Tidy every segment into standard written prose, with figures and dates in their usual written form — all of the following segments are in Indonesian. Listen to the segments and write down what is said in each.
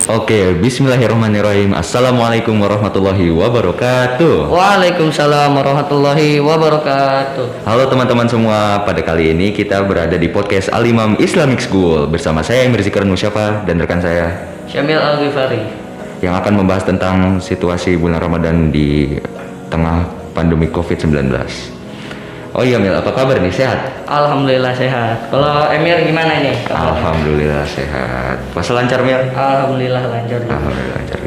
Oke, bismillahirrahmanirrahim. Assalamualaikum warahmatullahi wabarakatuh. Waalaikumsalam warahmatullahi wabarakatuh. Halo teman-teman semua, pada kali ini kita berada di podcast Al-Imam Islamic School bersama saya Emir Zikran Musyafa dan rekan saya Syamil Al-Ghifari yang akan membahas tentang situasi bulan Ramadan di tengah pandemi COVID-19. Oh iya Mil, apa kabar nih? Sehat? Alhamdulillah sehat. Kalau Emir gimana nih kabarnya? Alhamdulillah sehat. Puasa lancar Mil? Alhamdulillah lancar juga. Alhamdulillah lancar.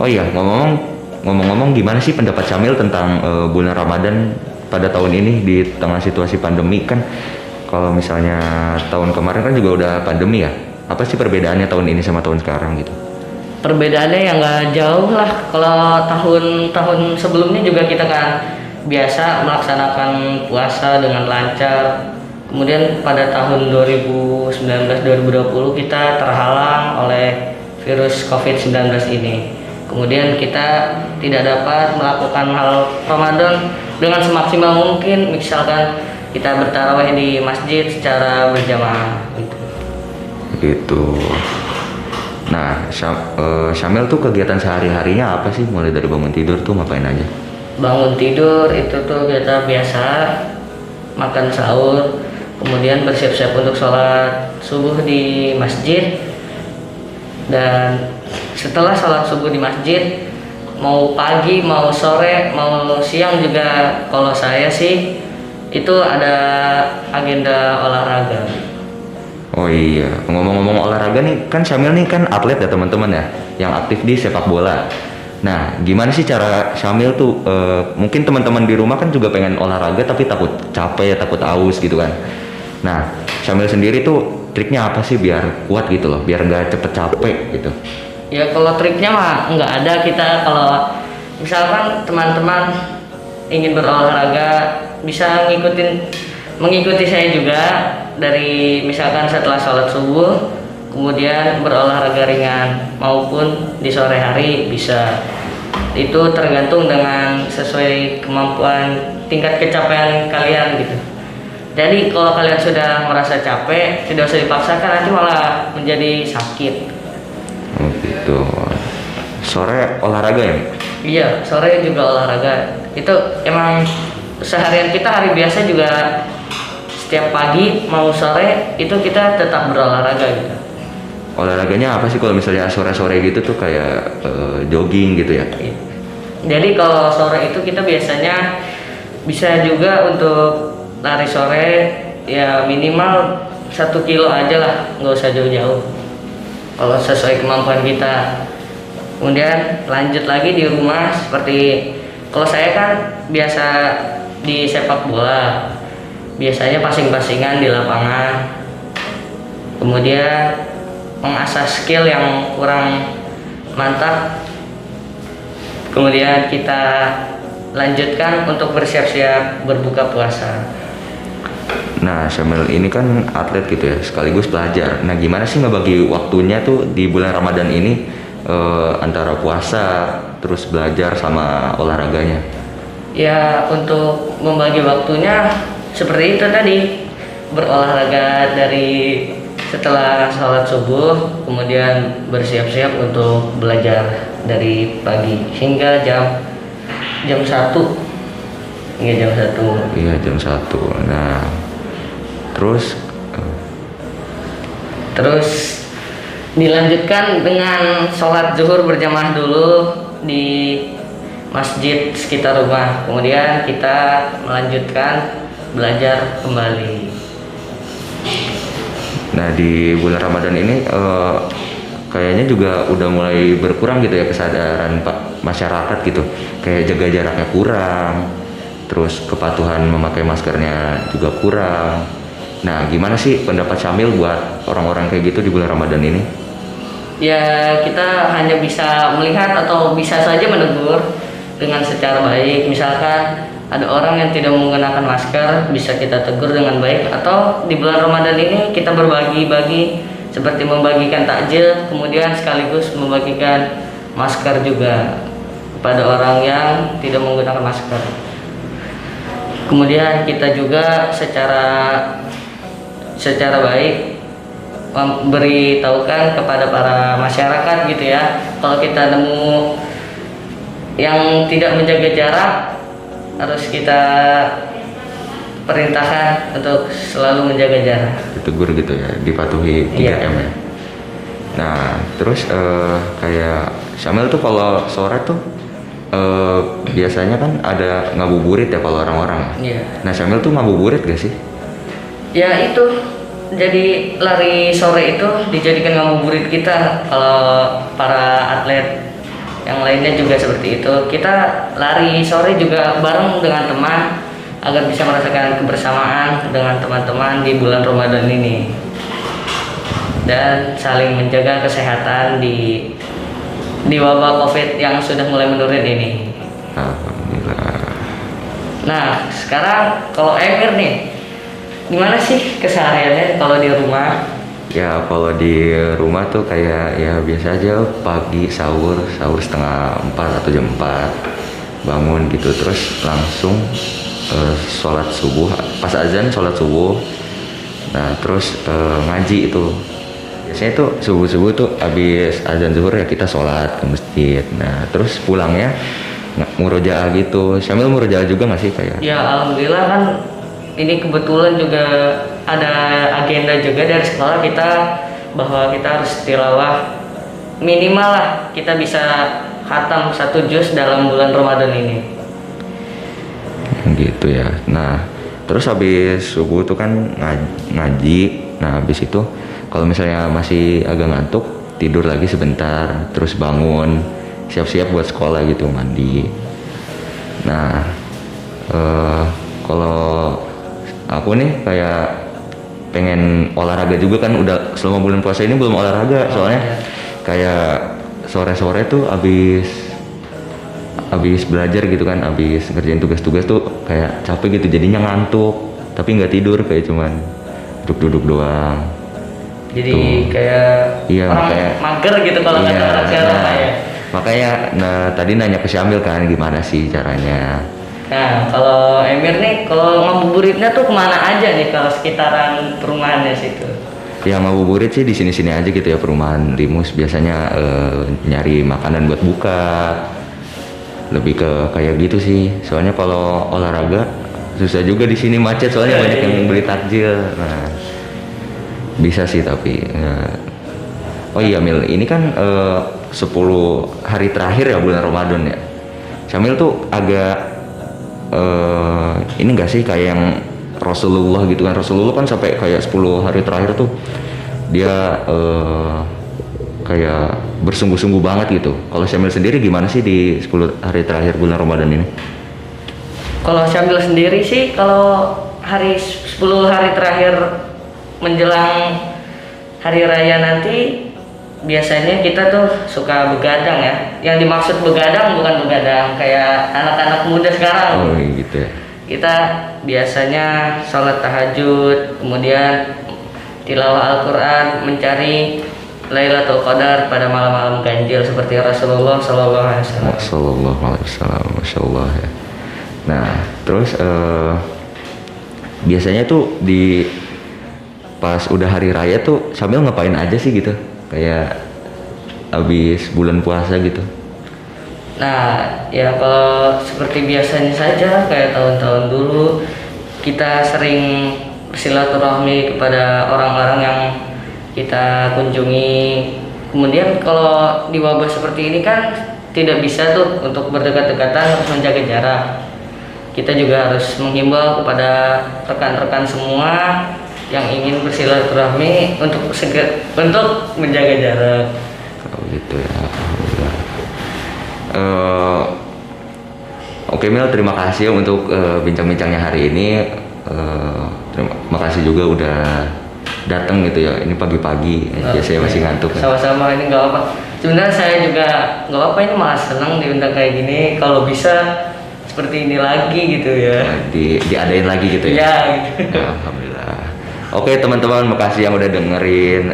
Oh iya, ngomong-ngomong gimana sih pendapat Syamil tentang bulan Ramadan pada tahun ini di tengah situasi pandemi kan? Kalau misalnya tahun kemarin kan juga udah pandemi ya. Apa sih perbedaannya tahun ini sama tahun sekarang gitu? Perbedaannya yang nggak jauh lah. Kalau tahun-tahun sebelumnya juga kita kan biasa melaksanakan puasa dengan lancar. Kemudian pada tahun 2019-2020 kita terhalang oleh virus COVID-19 ini. Kemudian kita tidak dapat melakukan hal Ramadan dengan semaksimal mungkin, misalkan kita bertarawih di masjid secara berjamaah gitu. Gitu. Nah, Syamil tuh kegiatan sehari-harinya apa sih? Mulai dari bangun tidur tuh ngapain aja? Bangun tidur itu tuh kita biasa makan sahur, kemudian bersiap-siap untuk sholat subuh di masjid, dan setelah sholat subuh di masjid, mau pagi, mau sore, mau siang juga, kalau saya sih itu ada agenda olahraga. Oh iya, ngomong-ngomong olahraga nih, kan Syamil nih kan atlet ya teman-teman ya, yang aktif di sepak bola. Nah, gimana sih cara Syamil tuh, mungkin teman-teman di rumah kan juga pengen olahraga tapi takut capek, takut aus gitu kan. Nah, Syamil sendiri tuh triknya apa sih biar kuat gitu loh, biar nggak cepet capek gitu? Ya kalau triknya mah nggak ada. Kita kalau misalkan teman-teman ingin berolahraga bisa mengikuti saya juga, dari misalkan setelah sholat subuh kemudian berolahraga ringan maupun di sore hari bisa. Itu tergantung dengan sesuai kemampuan tingkat kecapean kalian gitu. Jadi kalau kalian sudah merasa capek, tidak usah dipaksakan, nanti malah menjadi sakit. Oh gitu. Sore olahraga ya? Iya, sore juga olahraga. Itu emang seharian kita, hari biasa juga setiap pagi mau sore itu kita tetap berolahraga gitu. Olahraganya apa sih kalau misalnya sore-sore gitu tuh kayak jogging gitu ya? Jadi kalau sore itu kita biasanya bisa juga untuk lari sore, ya minimal 1 kilo aja lah, nggak usah jauh-jauh kalau sesuai kemampuan kita. Kemudian lanjut lagi di rumah, seperti kalau saya kan biasa di sepak bola, biasanya passing-passingan di lapangan, kemudian mengasah skill yang kurang mantap, kemudian kita lanjutkan untuk bersiap-siap berbuka puasa. Nah, Syamil ini kan atlet gitu ya, sekaligus pelajar. Nah, gimana sih ngebagi waktunya tuh di bulan Ramadan ini antara puasa, terus belajar sama olahraganya? Ya untuk membagi waktunya seperti itu tadi, berolahraga dari setelah sholat subuh, kemudian bersiap-siap untuk belajar dari pagi hingga jam 1 hingga jam 1. Iya, jam 1. Nah, terus dilanjutkan dengan sholat zuhur berjamaah dulu di masjid sekitar rumah, kemudian kita melanjutkan belajar kembali. nah di bulan Ramadan ini kayaknya juga udah mulai berkurang gitu ya kesadaran masyarakat gitu. Kayak jaga jaraknya kurang, terus kepatuhan memakai maskernya juga kurang. Nah, gimana sih pendapat Syamil buat orang-orang kayak gitu di bulan Ramadan ini? Ya kita hanya bisa melihat atau bisa saja menegur dengan secara baik. Misalkan ada orang yang tidak menggunakan masker, bisa kita tegur dengan baik. Atau di bulan Ramadan ini kita berbagi-bagi, seperti membagikan takjil, kemudian sekaligus membagikan masker juga kepada orang yang tidak menggunakan masker. Kemudian kita juga secara baik memberitahukan kepada para masyarakat gitu ya, kalau kita nemu yang tidak menjaga jarak harus kita perintahkan untuk selalu menjaga jarak. Ditegur gitu ya, dipatuhi 3M ya. Nah terus kayak Syamil tuh kalau sore tuh biasanya kan ada ngabuburit ya kalau orang-orang. Iya. Nah Syamil tuh ngabuburit gak sih? Ya itu, jadi lari sore itu dijadikan ngabuburit kita. Kalau para atlet yang lainnya juga seperti itu, kita lari sore juga bareng dengan teman agar bisa merasakan kebersamaan dengan teman-teman di bulan Ramadan ini dan saling menjaga kesehatan di wabah COVID yang sudah mulai menurun ini. Alhamdulillah. Nah sekarang kalau Emir nih, gimana sih kesehariannya kalau di rumah? Ya kalau di rumah tuh kayak ya biasa aja, pagi sahur 3:30 atau jam 4 bangun gitu, terus langsung sholat subuh, pas azan sholat subuh. Nah terus ngaji itu biasanya tuh subuh tuh habis azan zuhur ya kita sholat ke masjid. Nah terus pulangnya murojaah gitu. Syamil murojaah juga nggak sih kayak? Ya alhamdulillah kan, ini kebetulan juga ada agenda juga dari sekolah kita bahwa kita harus tilawah minimal lah, kita bisa khatam 1 juz dalam bulan Ramadan ini. Gitu ya. Nah terus habis subuh tuh kan ngaji. Nah habis itu kalau misalnya masih agak ngantuk, tidur lagi sebentar, terus bangun siap-siap buat sekolah gitu, mandi. Nah kalau aku nih kayak pengen olahraga juga kan, udah selama bulan puasa ini belum olahraga soalnya kayak sore-sore tuh abis belajar gitu kan, abis ngerjain tugas-tugas tuh kayak capek gitu, jadinya ngantuk tapi nggak tidur, kayak cuman duduk-duduk doang. Jadi Tuh. kayak Iya, orang makanya- mager gitu kalau kata orang sekarang ya. Makanya tadi nanya ke Syamil kan gimana sih caranya. Nah kalau Emir nih, kalau ngabuburitnya tuh kemana aja nih kalau sekitaran perumahannya situ? Ya ngabuburit sih di sini-sini aja gitu ya, perumahan Rimus biasanya nyari makanan buat buka. Lebih ke kayak gitu sih. Soalnya kalau olahraga susah juga di sini, macet soalnya banyak yang beli takjil. Nah, bisa sih tapi oh iya Mil, ini kan 10 hari terakhir ya bulan Ramadan ya. Syamil tuh agak ini enggak sih kayak yang Rasulullah gitu kan. Rasulullah kan sampai kayak 10 hari terakhir tuh dia kayak bersungguh-sungguh banget gitu. Kalau Syamil sendiri gimana sih di 10 hari terakhir bulan Ramadan ini? Kalau Syamil sendiri sih, kalau 10 hari terakhir menjelang hari raya nanti biasanya kita tuh suka begadang ya. Yang dimaksud begadang bukan begadang kayak anak-anak muda sekarang. Oh gitu ya. Kita biasanya sholat tahajud, kemudian tilawah Al-Quran, mencari Lailatul Qadar pada malam-malam ganjil seperti Rasulullah Sallallahu Alaihi Wasallam. Sallallahu Alaihi Wasallam, Masya Allah ya. Nah terus biasanya tuh di pas udah hari raya tuh Syamil ngapain aja sih gitu? Kayak habis bulan puasa gitu. Nah, ya kalau seperti biasanya saja kayak tahun-tahun dulu, kita sering bersilaturahmi kepada orang-orang yang kita kunjungi. Kemudian kalau di wabah seperti ini kan tidak bisa tuh untuk berdekat-dekatan, harus menjaga jarak. Kita juga harus menghimbau kepada rekan-rekan semua yang ingin bersilaturahmi untuk menjaga jarak. Oh gitu ya. Alhamdulillah. Oke Mil, terima kasih untuk bincang-bincangnya hari ini. Terima kasih juga udah datang gitu ya. Ini pagi-pagi, biasanya masih ngantuk. Sama-sama, ini nggak apa. Sebenarnya saya juga nggak apa, ini malah senang diundang kayak gini. Kalau bisa seperti ini lagi gitu ya. Diadain lagi gitu ya. Ya gitu. Alhamdulillah. Oke teman-teman, makasih yang udah dengerin.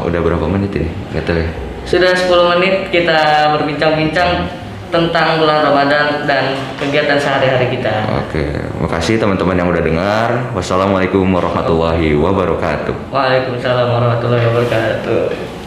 Udah berapa menit ini? Nggak tahu ya. Sudah 10 menit kita berbincang-bincang tentang bulan Ramadan dan kegiatan sehari-hari kita. Oke, makasih teman-teman yang udah dengar. Wassalamualaikum warahmatullahi wabarakatuh. Waalaikumsalam warahmatullahi wabarakatuh.